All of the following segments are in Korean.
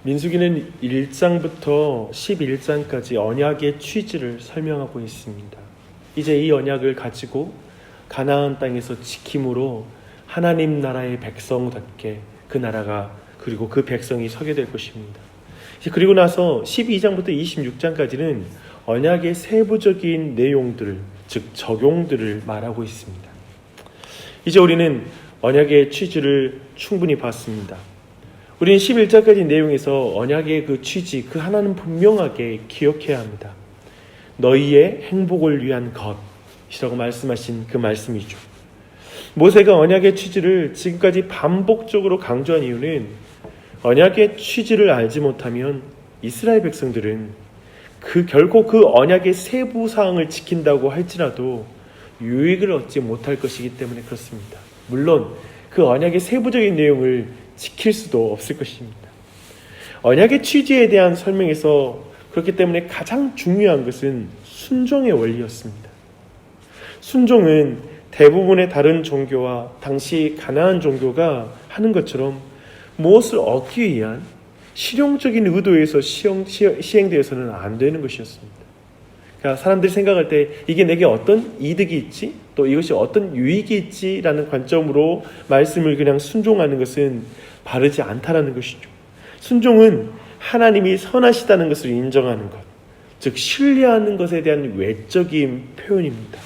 민수기는 1장부터 11장까지 언약의 취지를 설명하고 있습니다. 이제 이 언약을 가지고 가나안 땅에서 지킴으로 하나님 나라의 백성답게 그 나라가 그리고 그 백성이 서게 될 것입니다. 그리고 나서 12장부터 26장까지는 언약의 세부적인 내용들, 즉 적용들을 말하고 있습니다. 이제 우리는 언약의 취지를 충분히 봤습니다. 우리는 11장까지 내용에서 언약의 그 취지, 그 하나는 분명하게 기억해야 합니다. 너희의 행복을 위한 것이라고 말씀하신 그 말씀이죠. 모세가 언약의 취지를 지금까지 반복적으로 강조한 이유는 언약의 취지를 알지 못하면 이스라엘 백성들은 결코 그 언약의 세부 사항을 지킨다고 할지라도 유익을 얻지 못할 것이기 때문에 그렇습니다. 물론 그 언약의 세부적인 내용을 지킬 수도 없을 것입니다. 언약의 취지에 대한 설명에서 그렇기 때문에 가장 중요한 것은 순종의 원리였습니다. 순종은 대부분의 다른 종교와 당시 가나안 종교가 하는 것처럼 무엇을 얻기 위한 실용적인 의도에서 시행되어서는 안 되는 것이었습니다. 그러니까 사람들이 생각할 때 이게 내게 어떤 이득이 있지? 또 이것이 어떤 유익이 있지라는 관점으로 말씀을 그냥 순종하는 것은 바르지 않다라는 것이죠. 순종은 하나님이 선하시다는 것을 인정하는 것, 즉 신뢰하는 것에 대한 외적인 표현입니다.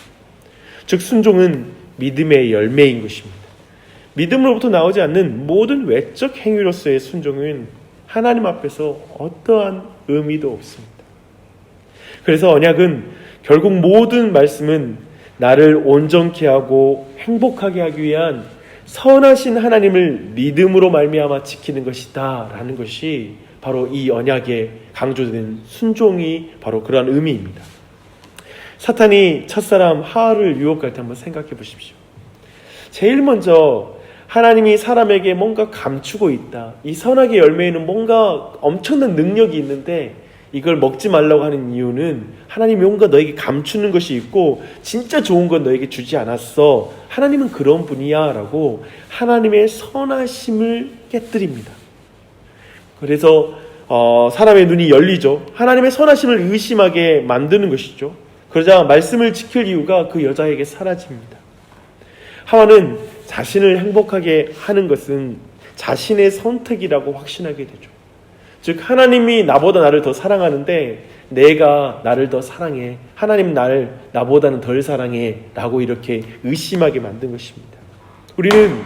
즉 순종은 믿음의 열매인 것입니다. 믿음으로부터 나오지 않는 모든 외적 행위로서의 순종은 하나님 앞에서 어떠한 의미도 없습니다. 그래서 언약은 결국 모든 말씀은 나를 온전케 하고 행복하게 하기 위한 선하신 하나님을 믿음으로 말미암아 지키는 것이다 라는 것이 바로 이 언약에 강조된 순종이 바로 그러한 의미입니다. 사탄이 첫사람 하와를 유혹할 때 한번 생각해 보십시오. 제일 먼저 하나님이 사람에게 뭔가 감추고 있다. 이 선악의 열매에는 뭔가 엄청난 능력이 있는데 이걸 먹지 말라고 하는 이유는 하나님이 뭔가 너에게 감추는 것이 있고 진짜 좋은 건 너에게 주지 않았어. 하나님은 그런 분이야 라고 하나님의 선하심을 깨뜨립니다. 그래서 사람의 눈이 열리죠. 하나님의 선하심을 의심하게 만드는 것이죠. 그러자 말씀을 지킬 이유가 그 여자에게 사라집니다. 하와는 자신을 행복하게 하는 것은 자신의 선택이라고 확신하게 되죠. 즉 하나님이 나보다 나를 더 사랑하는데 내가 나를 더 사랑해, 하나님 나를 나보다는 덜 사랑해 라고 이렇게 의심하게 만든 것입니다. 우리는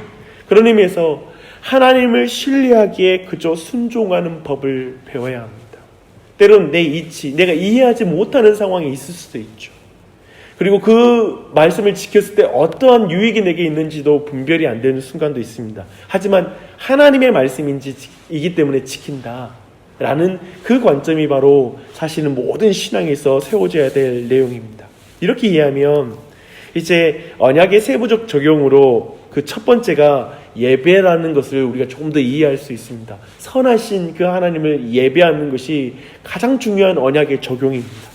그런 의미에서 하나님을 신뢰하기에 그저 순종하는 법을 배워야 합니다. 때론 내 이치, 내가 이해하지 못하는 상황이 있을 수도 있죠. 그리고 그 말씀을 지켰을 때 어떠한 유익이 내게 있는지도 분별이 안 되는 순간도 있습니다. 하지만 하나님의 말씀이기 때문에 지킨다 라는 그 관점이 바로 사실은 모든 신앙에서 세워져야 될 내용입니다. 이렇게 이해하면 이제 언약의 세부적 적용으로 그 첫 번째가 예배라는 것을 우리가 조금 더 이해할 수 있습니다. 선하신 그 하나님을 예배하는 것이 가장 중요한 언약의 적용입니다.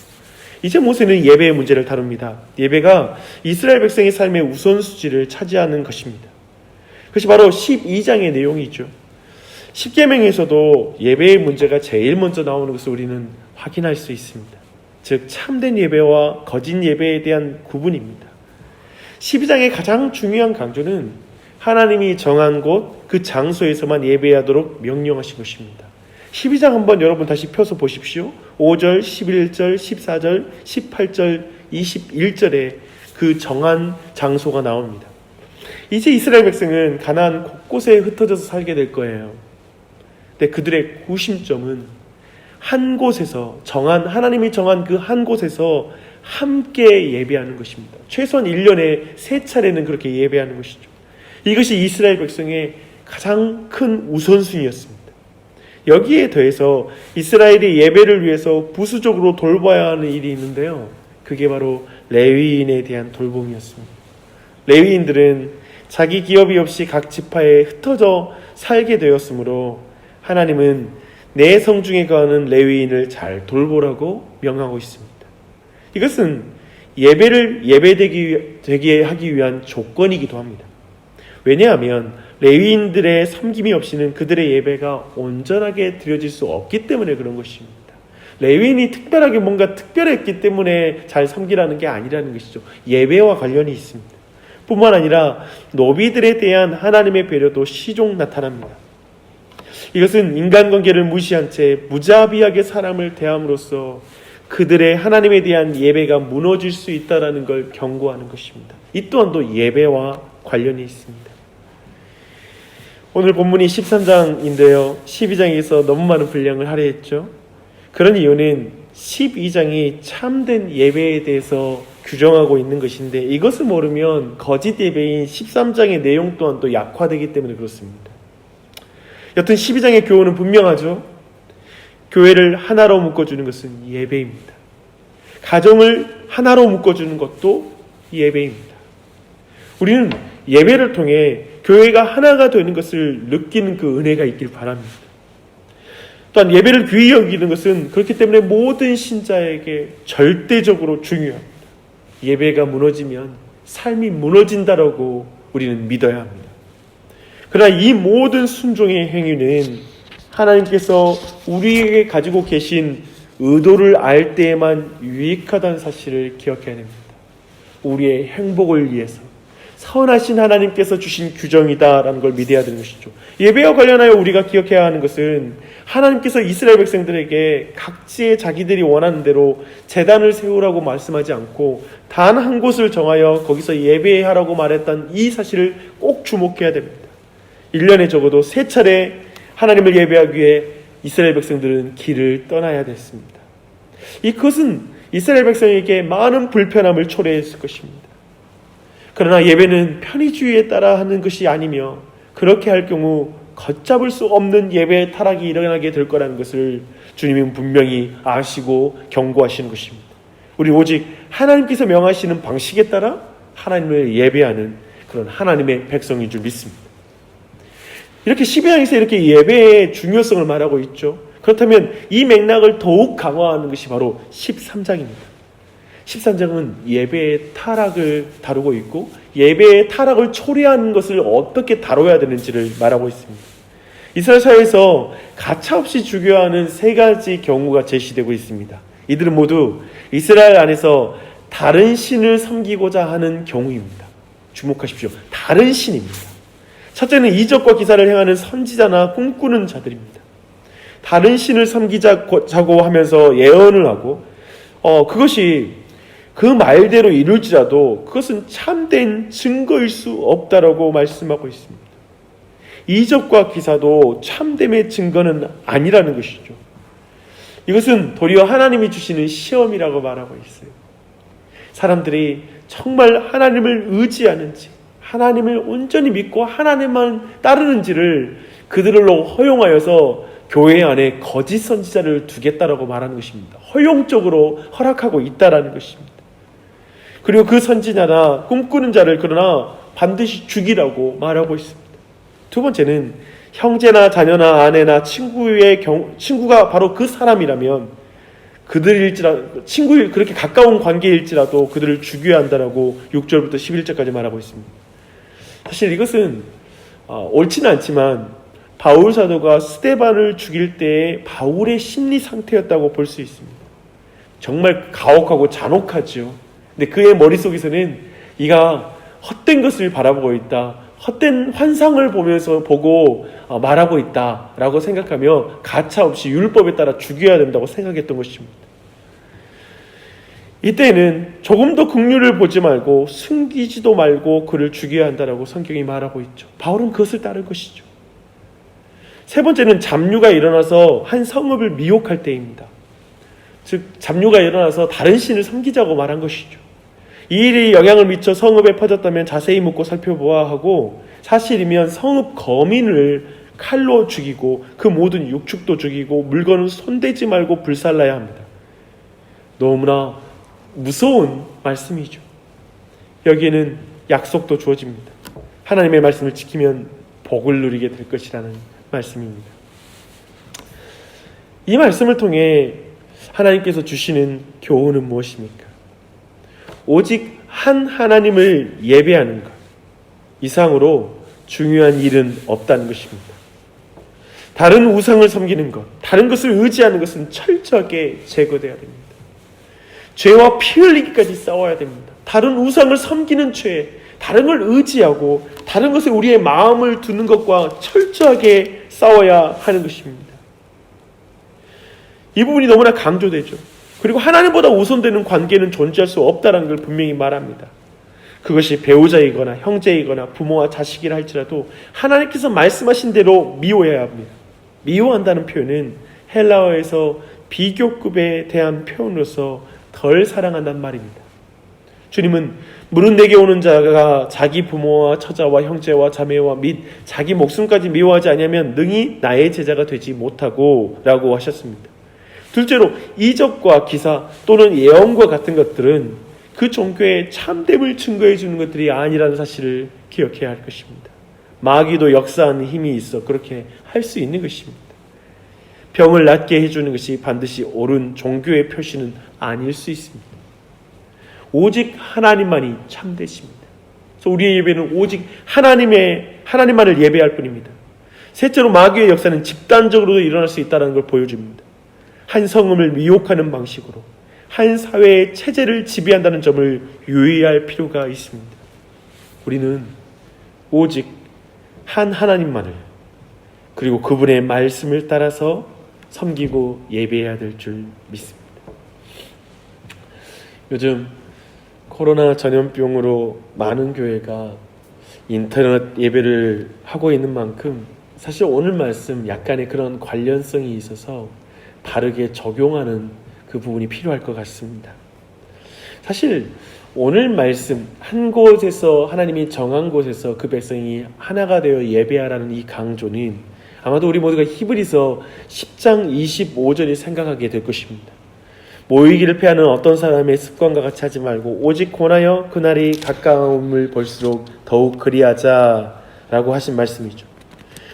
이제 모세는 예배의 문제를 다룹니다. 예배가 이스라엘 백성의 삶의 우선순위를 차지하는 것입니다. 그것이 바로 12장의 내용이죠. 10계명에서도 예배의 문제가 제일 먼저 나오는 것을 우리는 확인할 수 있습니다. 즉 참된 예배와 거짓 예배에 대한 구분입니다. 12장의 가장 중요한 강조는 하나님이 정한 곳 그 장소에서만 예배하도록 명령하신 것입니다. 12장 한번 여러분 다시 펴서 보십시오. 5절, 11절, 14절, 18절, 21절에 그 정한 장소가 나옵니다. 이제 이스라엘 백성은 가나안 곳곳에 흩어져서 살게 될 거예요. 근데 그들의 구심점은 한 곳에서 하나님이 정한 그 한 곳에서 함께 예배하는 것입니다. 최소한 1년에 3차례는 그렇게 예배하는 것이죠. 이것이 이스라엘 백성의 가장 큰 우선순위였습니다. 여기에 더해서 이스라엘이 예배를 위해서 부수적으로 돌봐야 하는 일이 있는데요. 그게 바로 레위인에 대한 돌봄이었습니다. 레위인들은 자기 기업이 없이 각 지파에 흩어져 살게 되었으므로 하나님은 내 성중에 거하는 레위인을 잘 돌보라고 명하고 있습니다. 이것은 예배를 예배되게 하기 위한 조건이기도 합니다. 왜냐하면 레위인들의 섬김이 없이는 그들의 예배가 온전하게 드려질 수 없기 때문에 그런 것입니다. 레위인이 특별하게 뭔가 특별했기 때문에 잘 섬기라는 게 아니라는 것이죠. 예배와 관련이 있습니다. 뿐만 아니라 노비들에 대한 하나님의 배려도 시종 나타납니다. 이것은 인간관계를 무시한 채 무자비하게 사람을 대함으로써 그들의 하나님에 대한 예배가 무너질 수 있다는 걸 경고하는 것입니다. 이 또한도 예배와 관련이 있습니다. 오늘 본문이 13장인데요. 12장에서 너무 많은 분량을 할애했죠. 그런 이유는 12장이 참된 예배에 대해서 규정하고 있는 것인데 이것을 모르면 거짓 예배인 13장의 내용 또한 또 약화되기 때문에 그렇습니다. 여튼 12장의 교훈은 분명하죠. 교회를 하나로 묶어주는 것은 예배입니다. 가정을 하나로 묶어주는 것도 예배입니다. 우리는 예배를 통해 교회가 하나가 되는 것을 느끼는 그 은혜가 있길 바랍니다. 또한 예배를 귀히 여기는 것은 그렇기 때문에 모든 신자에게 절대적으로 중요합니다. 예배가 무너지면 삶이 무너진다라고 우리는 믿어야 합니다. 그러나 이 모든 순종의 행위는 하나님께서 우리에게 가지고 계신 의도를 알 때에만 유익하다는 사실을 기억해야 됩니다. 우리의 행복을 위해서 선하신 하나님께서 주신 규정이다라는 걸 믿어야 되는 것이죠. 예배와 관련하여 우리가 기억해야 하는 것은 하나님께서 이스라엘 백성들에게 각지에 자기들이 원하는 대로 제단을 세우라고 말씀하지 않고 단 한 곳을 정하여 거기서 예배하라고 말했던 이 사실을 꼭 주목해야 됩니다. 1년에 적어도 3차례 하나님을 예배하기 위해 이스라엘 백성들은 길을 떠나야 됐습니다. 이것은 이스라엘 백성에게 많은 불편함을 초래했을 것입니다. 그러나 예배는 편의주의에 따라 하는 것이 아니며 그렇게 할 경우 걷잡을 수 없는 예배의 타락이 일어나게 될 거라는 것을 주님은 분명히 아시고 경고하시는 것입니다. 우리 오직 하나님께서 명하시는 방식에 따라 하나님을 예배하는 그런 하나님의 백성인 줄 믿습니다. 이렇게 12장에서 이렇게 예배의 중요성을 말하고 있죠. 그렇다면 이 맥락을 더욱 강화하는 것이 바로 13장입니다. 13장은 예배의 타락을 다루고 있고 예배의 타락을 초래하는 것을 어떻게 다뤄야 되는지를 말하고 있습니다. 이스라엘 사회에서 가차없이 주교하는 3가지 경우가 제시되고 있습니다. 이들은 모두 이스라엘 안에서 다른 신을 섬기고자 하는 경우입니다. 주목하십시오. 다른 신입니다. 첫째는 이적과 기사를 행하는 선지자나 꿈꾸는 자들입니다. 다른 신을 섬기자고 하면서 예언을 하고 그것이 그 말대로 이룰지라도 그것은 참된 증거일 수 없다라고 말씀하고 있습니다. 이적과 기사도 참됨의 증거는 아니라는 것이죠. 이것은 도리어 하나님이 주시는 시험이라고 말하고 있어요. 사람들이 정말 하나님을 의지하는지 하나님을 온전히 믿고 하나님만 따르는지를 그들로 허용하여서 교회 안에 거짓 선지자를 두겠다라고 말하는 것입니다. 허용적으로 허락하고 있다라는 것입니다. 그리고 그 선지자나 꿈꾸는 자를 그러나 반드시 죽이라고 말하고 있습니다. 두 번째는 형제나 자녀나 아내나 친구가 바로 그 사람이라면 친구의 그렇게 가까운 관계일지라도 그들을 죽여야 한다라고 6절부터 11절까지 말하고 있습니다. 사실 이것은 옳지는 않지만 바울 사도가 스데반을 죽일 때의 바울의 심리 상태였다고 볼 수 있습니다. 정말 가혹하고 잔혹하죠. 근데 그의 머릿속에서는 이가 헛된 것을 바라보고 있다. 헛된 환상을 보고 말하고 있다라고 생각하며 가차없이 율법에 따라 죽여야 된다고 생각했던 것입니다. 이때는 조금 더 긍휼을 보지 말고 숨기지도 말고 그를 죽여야 한다라고 성경이 말하고 있죠. 바울은 그것을 따를 것이죠. 세 번째는 잡류가 일어나서 한 성읍을 미혹할 때입니다. 즉 잡류가 일어나서 다른 신을 섬기자고 말한 것이죠. 이 일이 영향을 미쳐 성읍에 퍼졌다면 자세히 묻고 살펴보아야 하고 사실이면 성읍 거민을 칼로 죽이고 그 모든 육축도 죽이고 물건은 손대지 말고 불살라야 합니다. 너무나 무서운 말씀이죠. 여기에는 약속도 주어집니다. 하나님의 말씀을 지키면 복을 누리게 될 것이라는 말씀입니다. 이 말씀을 통해 하나님께서 주시는 교훈은 무엇입니까? 오직 한 하나님을 예배하는 것 이상으로 중요한 일은 없다는 것입니다. 다른 우상을 섬기는 것, 다른 것을 의지하는 것은 철저하게 제거되어야 됩니다. 죄와 피 흘리기까지 싸워야 됩니다. 다른 우상을 섬기는 죄, 다른 걸 의지하고 다른 것에 우리의 마음을 두는 것과 철저하게 싸워야 하는 것입니다. 이 부분이 너무나 강조되죠. 그리고 하나님보다 우선되는 관계는 존재할 수 없다는 걸 분명히 말합니다. 그것이 배우자이거나 형제이거나 부모와 자식이라 할지라도 하나님께서 말씀하신 대로 미워해야 합니다. 미워한다는 표현은 헬라어에서 비교급에 대한 표현으로서 덜 사랑한다는 말입니다. 주님은 무릇 내게 오는 자가 자기 부모와 처자와 형제와 자매와 및 자기 목숨까지 미워하지 아니하면 능히 나의 제자가 되지 못하고 라고 하셨습니다. 둘째로 이적과 기사 또는 예언과 같은 것들은 그 종교의 참됨을 증거해 주는 것들이 아니라는 사실을 기억해야 할 것입니다. 마귀도 역사하는 힘이 있어 그렇게 할 수 있는 것입니다. 병을 낫게 해주는 것이 반드시 옳은 종교의 표시는 아닐 수 있습니다. 오직 하나님만이 참되십니다. 그래서 우리의 예배는 오직 하나님만을 예배할 뿐입니다. 셋째로 마귀의 역사는 집단적으로도 일어날 수 있다는 걸 보여줍니다. 한 성음을 미혹하는 방식으로 한 사회의 체제를 지배한다는 점을 유의할 필요가 있습니다. 우리는 오직 한 하나님만을 그리고 그분의 말씀을 따라서 섬기고 예배해야 될 줄 믿습니다. 요즘 코로나 전염병으로 많은 교회가 인터넷 예배를 하고 있는 만큼 사실 오늘 말씀 약간의 그런 관련성이 있어서 바르게 적용하는 그 부분이 필요할 것 같습니다. 사실 오늘 말씀 한 곳에서 하나님이 정한 곳에서 그 백성이 하나가 되어 예배하라는 이 강조는 아마도 우리 모두가 히브리서 10장 25절이 생각하게 될 것입니다. 모이기를 피하는 어떤 사람의 습관과 같이 하지 말고 오직 권하여 그날이 가까움을 볼수록 더욱 그리하자라고 하신 말씀이죠.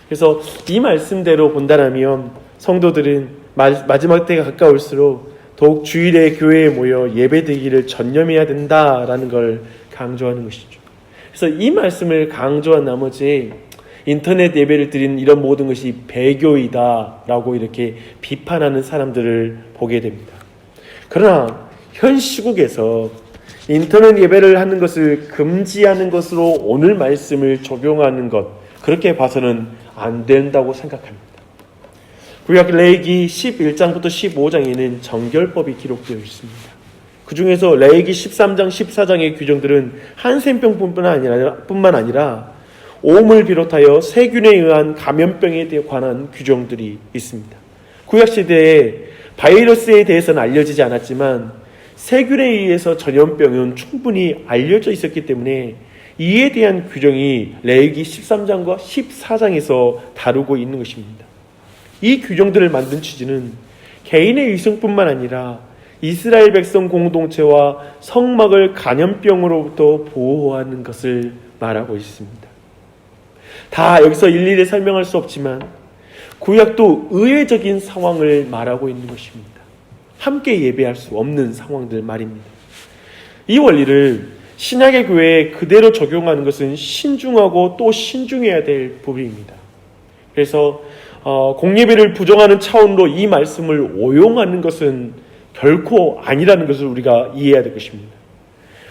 그래서 이 말씀대로 본다면 성도들은 마지막 때가 가까울수록 더욱 주일에 교회에 모여 예배드리기를 전념해야 된다라는 걸 강조하는 것이죠. 그래서 이 말씀을 강조한 나머지 인터넷 예배를 드리는 이런 모든 것이 배교이다라고 이렇게 비판하는 사람들을 보게 됩니다. 그러나 현 시국에서 인터넷 예배를 하는 것을 금지하는 것으로 오늘 말씀을 적용하는 것, 그렇게 봐서는 안 된다고 생각합니다. 구약 레위기 11장부터 15장에는 정결법이 기록되어 있습니다. 그 중에서 레위기 13장, 14장의 규정들은 한센병뿐만 아니라 오음을 비롯하여 세균에 의한 감염병에 관한 규정들이 있습니다. 구약시대에 바이러스에 대해서는 알려지지 않았지만 세균에 의해서 전염병은 충분히 알려져 있었기 때문에 이에 대한 규정이 레위기 13장과 14장에서 다루고 있는 것입니다. 이 규정들을 만든 취지는 개인의 위생뿐만 아니라 이스라엘 백성 공동체와 성막을 감염병으로부터 보호하는 것을 말하고 있습니다. 다 여기서 일일이 설명할 수 없지만 구약도 의외적인 상황을 말하고 있는 것입니다. 함께 예배할 수 없는 상황들 말입니다. 이 원리를 신약의 교회에 그대로 적용하는 것은 신중하고 또 신중해야 될 부분입니다. 그래서 공예배를 부정하는 차원으로 이 말씀을 오용하는 것은 결코 아니라는 것을 우리가 이해해야 될 것입니다.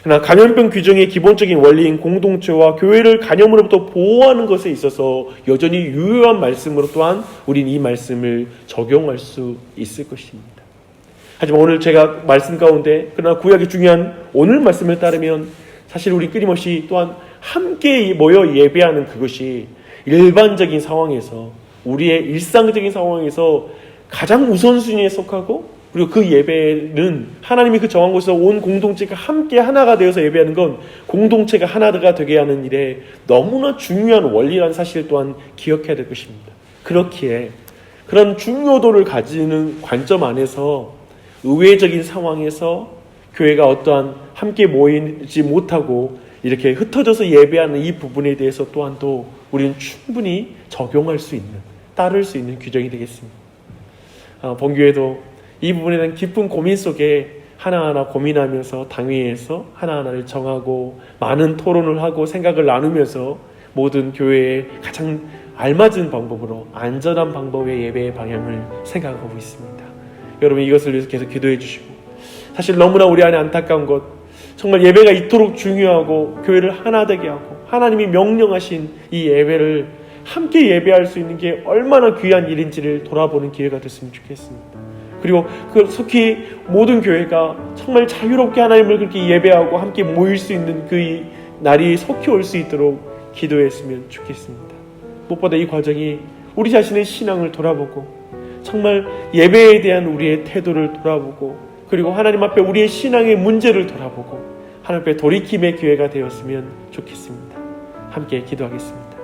그러나 감염병 규정의 기본적인 원리인 공동체와 교회를 감염으로부터 보호하는 것에 있어서 여전히 유효한 말씀으로 또한 우리는 이 말씀을 적용할 수 있을 것입니다. 하지만 오늘 제가 말씀 가운데 그러나 구약이 중요한 오늘 말씀을 따르면 사실 우리 끊임없이 또한 함께 모여 예배하는 그것이 일반적인 상황에서 우리의 일상적인 상황에서 가장 우선순위에 속하고 그리고 그 예배는 하나님이 그 정한 곳에서 온 공동체가 함께 하나가 되어서 예배하는 건 공동체가 하나가 되게 하는 일에 너무나 중요한 원리라는 사실 또한 기억해야 될 것입니다. 그렇기에 그런 중요도를 가지는 관점 안에서 의외적인 상황에서 교회가 어떠한 함께 모이지 못하고 이렇게 흩어져서 예배하는 이 부분에 대해서 또한 또 우리는 충분히 적용할 수 있는, 따를 수 있는 규정이 되겠습니다. 본교회도 이 부분에 대한 깊은 고민 속에 하나하나 고민하면서 당회에서 하나하나를 정하고 많은 토론을 하고 생각을 나누면서 모든 교회에 가장 알맞은 방법으로 안전한 방법의 예배의 방향을 생각하고 있습니다. 여러분 이것을 위해서 계속 기도해 주시고, 사실 너무나 우리 안에 안타까운 것, 정말 예배가 이토록 중요하고 교회를 하나 되게 하고 하나님이 명령하신 이 예배를 함께 예배할 수 있는 게 얼마나 귀한 일인지를 돌아보는 기회가 됐으면 좋겠습니다. 그리고 그 속히 모든 교회가 정말 자유롭게 하나님을 그렇게 예배하고 함께 모일 수 있는 그 날이 속히 올 수 있도록 기도했으면 좋겠습니다. 무엇보다 이 과정이 우리 자신의 신앙을 돌아보고 정말 예배에 대한 우리의 태도를 돌아보고 그리고 하나님 앞에 우리의 신앙의 문제를 돌아보고 하나님 앞에 돌이킴의 기회가 되었으면 좋겠습니다. 함께 기도하겠습니다.